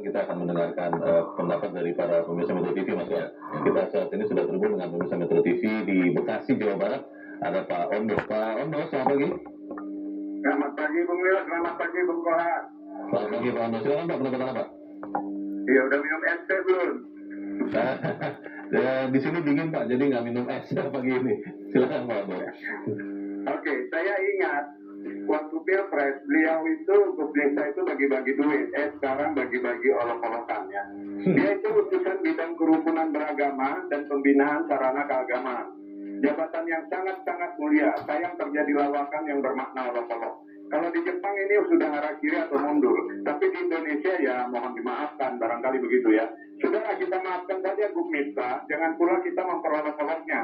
kita akan mendengarkan pendapat dari para pemirsa Metro TV, Mas ya. Kita saat ini sudah terhubung dengan pemirsa Metro TV di Bekasi, Jawa Barat. Ada Pak Ondo. Pak Ondo, selamat pagi. Selamat pagi Bung Wil, selamat pagi Bung Kohar. Selamat pagi Pak Ondo. Silakan Pak, pendapat Anda Pak. Iya, udah minum es teh belum? Ya, di sini dingin Pak, jadi nggak minum es pagi ini. Silakan Pak Ondo. Oke, saya ingat waktu Pilpres, beliau itu Gubernur itu bagi-bagi duit. Sekarang bagi-bagi olok-olokannya. Dia itu utusan bidang kerukunan beragama dan pembinaan sarana keagamaan. Jabatan yang sangat-sangat mulia. Sayang terjadi lawakan yang bermakna olok-olok. Kalau di Jepang ini sudah harakiri atau mundur. Tapi di Indonesia ya mohon dimaafkan, barangkali begitu ya. Sudahlah kita maafkan saja Gubernur, jangan pula kita memperolok-oloknya.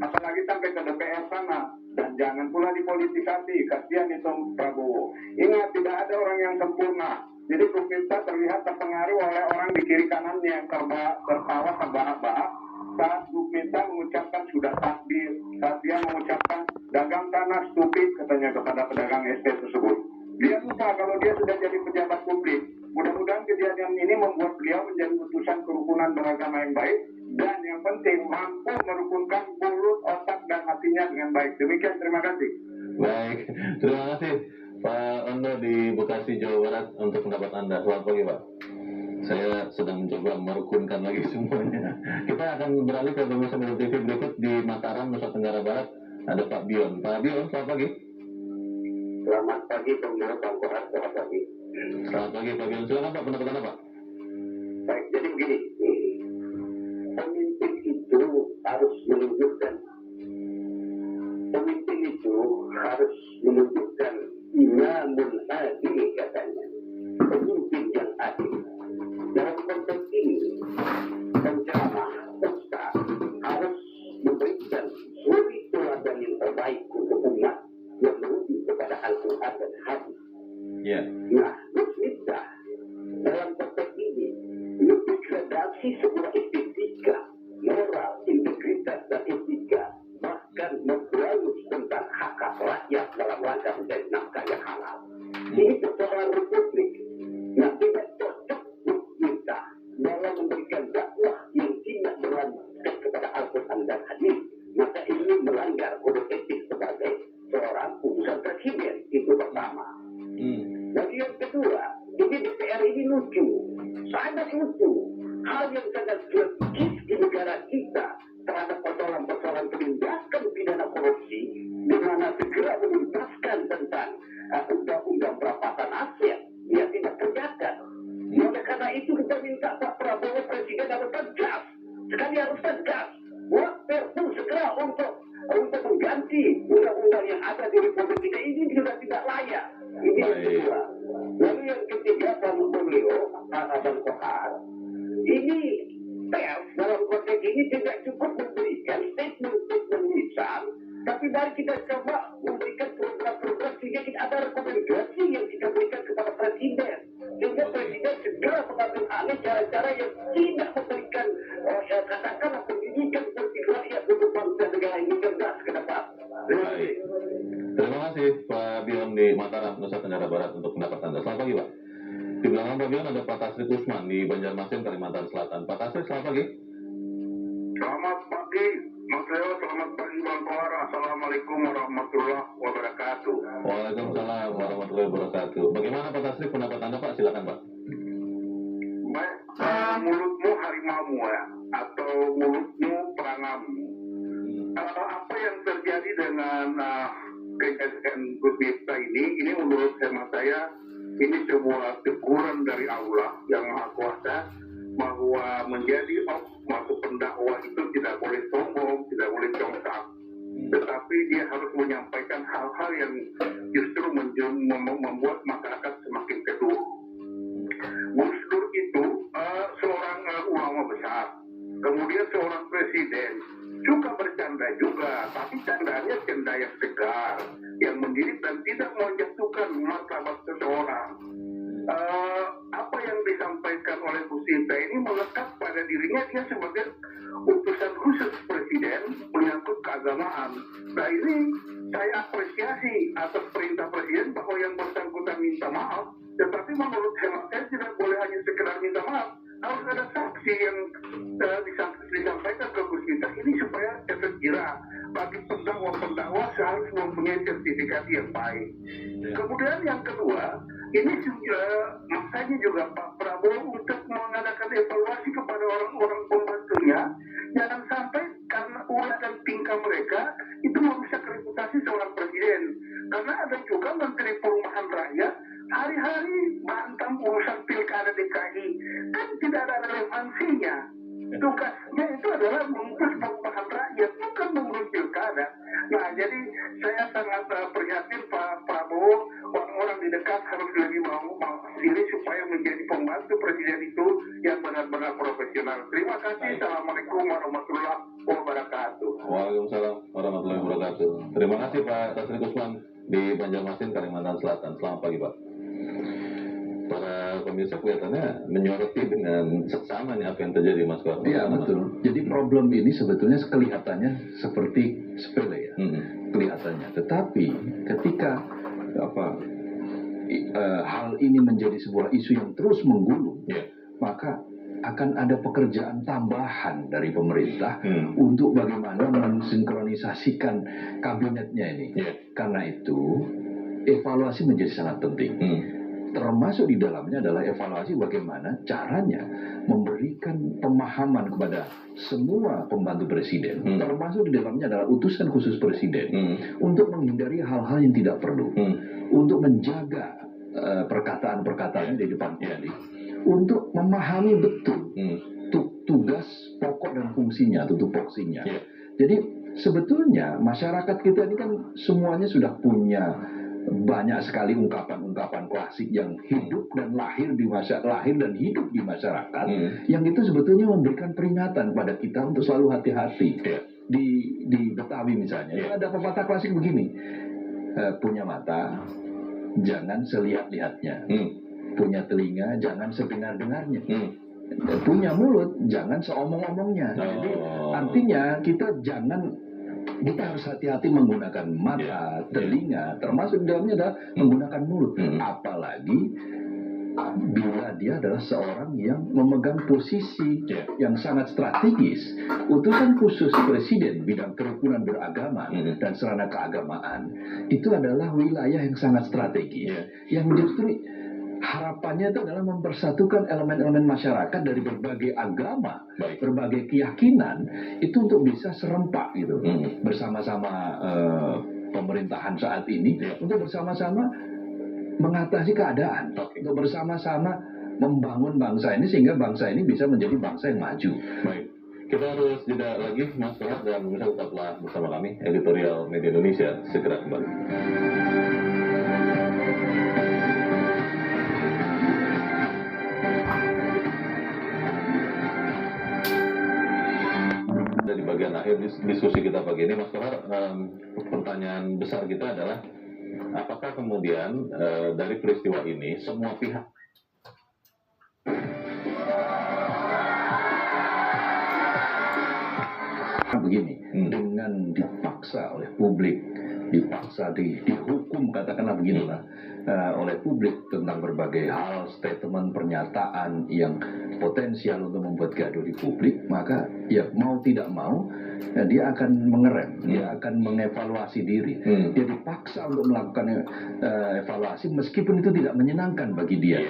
Apalagi sampai ke DPR sana. Dan jangan pula dipolitisasi, kasihan itu Prabowo. Ingat, tidak ada orang yang sempurna. Jadi Gubernur terlihat terpengaruh oleh orang di kiri kanannya yang tertawa terbahak-bahak saat Gubernur mengucapkan sudah takdir, saat dia mengucapkan dagang tanah stupid katanya kepada pedagang ST tersebut. Dia lupa kalau dia sudah jadi pejabat publik. Mudah-mudahan kejadian ini membuat beliau menjadi utusan kerukunan beragama yang baik dan yang penting mampu merukunkan mulut, otak dan hatinya dengan baik. Demikian, terima kasih. Baik, terima kasih Pak Ondo di Bekasi, Jawa Barat untuk pendapat Anda. Selamat pagi Pak. Saya sedang mencoba merukunkan lagi semuanya. Kita akan beralih ke pemirsa Metro TV berikut di Mataram, Nusa Tenggara Barat. Ada Pak Bion. Pak Bion, selamat pagi. Selamat pagi, Bang Kohar. Selamat pagi. Selamat pagi Pak Bion. Silakan Pak, pendapat Anda Pak. Baik, jadi begini. Pemimpin itu harus menunjukkan. Pemimpin itu harus menunjukkan imamun adil katanya. Pemimpin yang adil. Dalam konteks ini, penceramah ustaz harus memberikan suri teladan yang terbaik untuk umat yang merujuk kepada Al-Quran dan hadis. Ya. Nah, kita dalam konteks ini lebih redaksi sebuah estetika, moral, integritas dan etika, bahkan memberangus tentang hak-hak rakyat dalam rangka mencari nafkah yang halal. Ini persoalan republik. Nah, tidak cocok kita dalam memberikan dakwah yang tidak berlanjutkan kepada Al-Quran dan hadis. Maka ini melanggar kode etik sebagai seorang utusan presiden. Itu pertama. Jadi yang kedua, ini DPR ini lucu, sangat lucu. Hal yang sangat strategis di negara kita terhadap persoalan-persoalan penindakan pidana korupsi, di mana segera menuntaskan tentang undang-undang perampasan aset, dia tidak kerjakan. Oleh karena itu kita minta Pak Prabowo Presiden harus tegas, sekali harus tegas, buat perpu segera untuk mengganti undang-undang yang ada di Republik kita ini sudah tidak layak. Ini yang kedua. Lalu yang ketiga, beliau Bang Kohar, ini pers dalam konteks ini tidak cukup memberikan statement-statement lisan, tapi mari kita coba memberikan program-program sehingga kita ada rekomendasi yang kita berikan kepada presiden, sehingga presiden segera mengambil alih cara-cara yang tidak memberikan katakanlah pendidikan politik rakyat untuk bangsa negara ini cerdas ke depan. Baik. Terima kasih Pak Bion di Mataram, Nusa Tenggara Barat untuk pendapat Anda. Selamat pagi Pak. Di belakang Pak Bion ada Pak Tasrik Usman di Banjarmasin, Kalimantan Selatan. Pak Tasrik, selamat pagi. Selamat pagi, Mas Leo. Selamat pagi, Bang Kohar. Assalamualaikum warahmatullahi wabarakatuh. Waalaikumsalam warahmatullahi wabarakatuh. Bagaimana Pak Tasrik pendapat Anda Pak? Silakan Pak. Baik, mulutmu harimaumu ya, atau mulutmu perangamu. Apa yang terjadi dengan kejadian Gus Miftah ini menurut hemat saya ini sebuah teguran dari Allah yang Maha Kuasa bahwa menjadi masuk pendakwah itu tidak boleh sombong, tidak boleh congkak, tetapi dia harus menyampaikan hal-hal yang justru membuat masyarakat semakin teduh. Gus Dur itu seorang ulama besar, kemudian seorang presiden, suka bercanda juga, tapi candanya canda yang tegar, yang mendidik dan tidak menjatuhkan martabat seseorang. Apa yang disampaikan oleh Gus Miftah ini melekat pada dirinya, dia sebagai utusan khusus presiden menyangkut keagamaan. Nah ini saya apresiasi atas perintah presiden bahwa yang bersangkutan minta maaf, tetapi menurut hemat saya tidak boleh hanya sekedar minta maaf. disampaikan ke Gus Miftah ini supaya efek jerah bagi pendakwa harus mempunyai sertifikasi yang baik. Kemudian yang kedua, ini juga maksanya juga Pak Prabowo untuk mengadakan evaluasi kepada orang-orang pembantunya, jangan sampai karena ulah dan tingkah mereka itu merusak reputasi seorang presiden. Karena ada juga Menteri Perumahan Rakyat hari-hari bantang urusan pilkada DKI, kan tidak ada relevansinya. Tugasnya itu adalah mengurus perumahan rakyat, bukan mengurus pilkada. Nah, jadi saya sangat prihatin Pak Prabowo, orang-orang di dekat harus lebih mau diri supaya menjadi pembantu presiden itu yang benar-benar profesional. Terima kasih. Assalamualaikum warahmatullahi wabarakatuh. Waalaikumsalam warahmatullahi wabarakatuh. Terima kasih Pak Tasrik Usman di Banjarmasin, Kalimantan Selatan. Selamat pagi Pak. Para pemirsa kelihatannya menyoroti dengan seksama nih apa yang terjadi Mas Kohar. Iya betul. Jadi problem ini sebetulnya kelihatannya seperti sepele ya, kelihatannya. Tetapi ketika hal ini menjadi sebuah isu yang terus menggulung, maka akan ada pekerjaan tambahan dari pemerintah untuk bagaimana mensinkronisasikan kabinetnya ini. Karena itu evaluasi menjadi sangat penting. Termasuk di dalamnya adalah evaluasi bagaimana caranya memberikan pemahaman kepada semua pembantu presiden, termasuk di dalamnya adalah utusan khusus presiden, untuk menghindari hal-hal yang tidak perlu, untuk menjaga perkataan-perkataan di depan publik, untuk memahami betul tugas pokok dan fungsinya, tupoksinya. Jadi sebetulnya masyarakat kita ini kan semuanya sudah punya banyak sekali ungkapan-ungkapan klasik yang hidup dan lahir dan hidup di masyarakat, yang itu sebetulnya memberikan peringatan pada kita untuk selalu hati-hati. Di Betawi misalnya, ada pepatah klasik begini, punya mata jangan selihat-lihatnya, punya telinga jangan sedengar-dengarnya, punya mulut jangan seomong-omongnya. Jadi artinya kita harus hati-hati menggunakan mata, telinga, termasuk di dalamnya adalah menggunakan mulut. Apalagi bila dia adalah seorang yang memegang posisi yang sangat strategis. Utusan khusus presiden bidang kerukunan beragama dan sarana keagamaan itu adalah wilayah yang sangat strategis, yang justru harapannya itu adalah mempersatukan elemen-elemen masyarakat dari berbagai agama, berbagai keyakinan, itu untuk bisa serempak gitu, bersama-sama pemerintahan saat ini, untuk bersama-sama mengatasi keadaan, untuk bersama-sama membangun bangsa ini sehingga bangsa ini bisa menjadi bangsa yang maju. Baik, kita harus jeda lagi Mas Kohar, dan pemirsa tetaplah bersama kami, Editorial Media Indonesia segera kembali. Di bagian akhir diskusi kita pagi ini, Mas Kohar, pertanyaan besar kita adalah apakah kemudian dari peristiwa ini semua pihak begini, dengan dipaksa oleh publik, dihukum katakanlah beginilah oleh publik tentang berbagai hal, statement, pernyataan yang potensial untuk membuat gaduh di publik, maka ya mau tidak mau dia akan mengerem, dia akan mengevaluasi diri, dia dipaksa untuk melakukan evaluasi meskipun itu tidak menyenangkan bagi dia.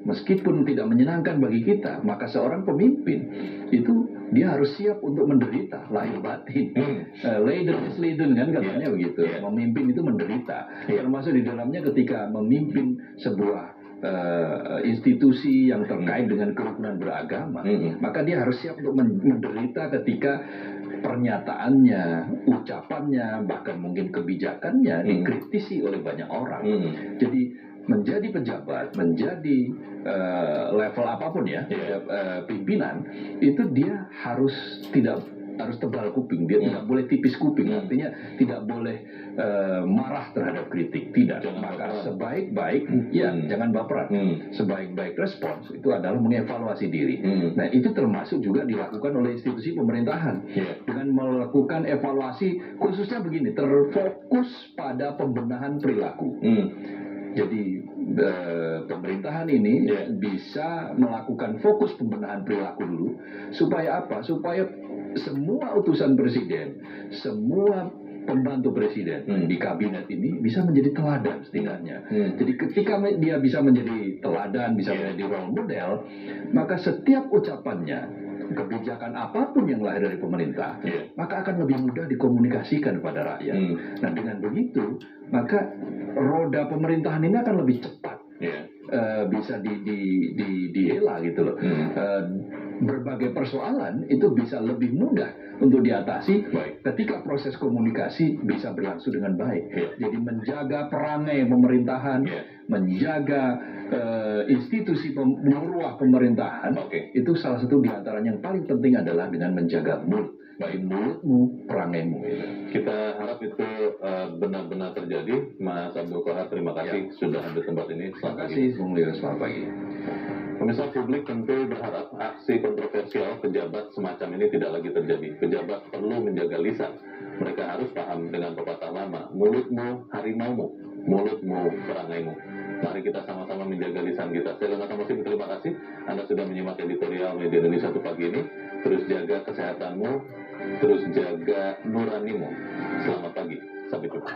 Meskipun tidak menyenangkan bagi kita, maka seorang pemimpin itu dia harus siap untuk menderita lahir batin. Leiden is leiden kan katanya begitu. Memimpin itu menderita. Termasuk di dalamnya ketika memimpin sebuah institusi yang terkait dengan kerukunan beragama, maka dia harus siap untuk menderita ketika pernyataannya, ucapannya, bahkan mungkin kebijakannya dikritisi oleh banyak orang. Jadi menjadi pejabat, menjadi level apapun ya, pimpinan, itu dia harus tebal kuping, dia tidak boleh tipis kuping, artinya tidak boleh marah terhadap kritik, tidak. Maka sebaik-baik, jangan baperan. Sebaik-baik respons itu adalah mengevaluasi diri. Nah itu termasuk juga dilakukan oleh institusi pemerintahan dengan melakukan evaluasi khususnya begini, terfokus pada pembenahan perilaku. Jadi pemerintahan ini bisa melakukan fokus pembenahan perilaku dulu, supaya apa? Supaya semua utusan presiden, semua pembantu presiden di kabinet ini bisa menjadi teladan setidaknya. Jadi ketika dia bisa menjadi teladan, bisa menjadi role model, maka setiap ucapannya, kebijakan apapun yang lahir dari pemerintah, maka akan lebih mudah dikomunikasikan kepada rakyat. Nah, dengan begitu, maka roda pemerintahan ini akan lebih cepat bisa dihela gitu loh. Berbagai persoalan itu bisa lebih mudah untuk diatasi ketika proses komunikasi bisa berlangsung dengan baik. Jadi menjaga perangai pemerintahan, menjaga institusi pemeruah pemerintahan, itu salah satu diantaranya yang paling penting adalah dengan menjaga mulut. Baik mulutmu, perangaimu. Kita harap itu benar-benar terjadi. Mas Abdul Qahar, terima kasih sudah ada tempat ini. Terima kasih, Bung Leo. Selamat pagi. Pemirsa, publik tentu berharap aksi kontroversial pejabat semacam ini tidak lagi terjadi. Pejabat perlu menjaga lisan. Mereka harus paham dengan pepatah lama, mulutmu harimaumu, mulutmu perangaimu. Mari kita sama-sama menjaga lisan kita. Saya Lena Samusim, terima kasih Anda sudah menyimak editorial Media Indonesia satu pagi ini. Terus jaga kesehatanmu, terus jaga nuranimu. Selamat pagi, sampai jumpa.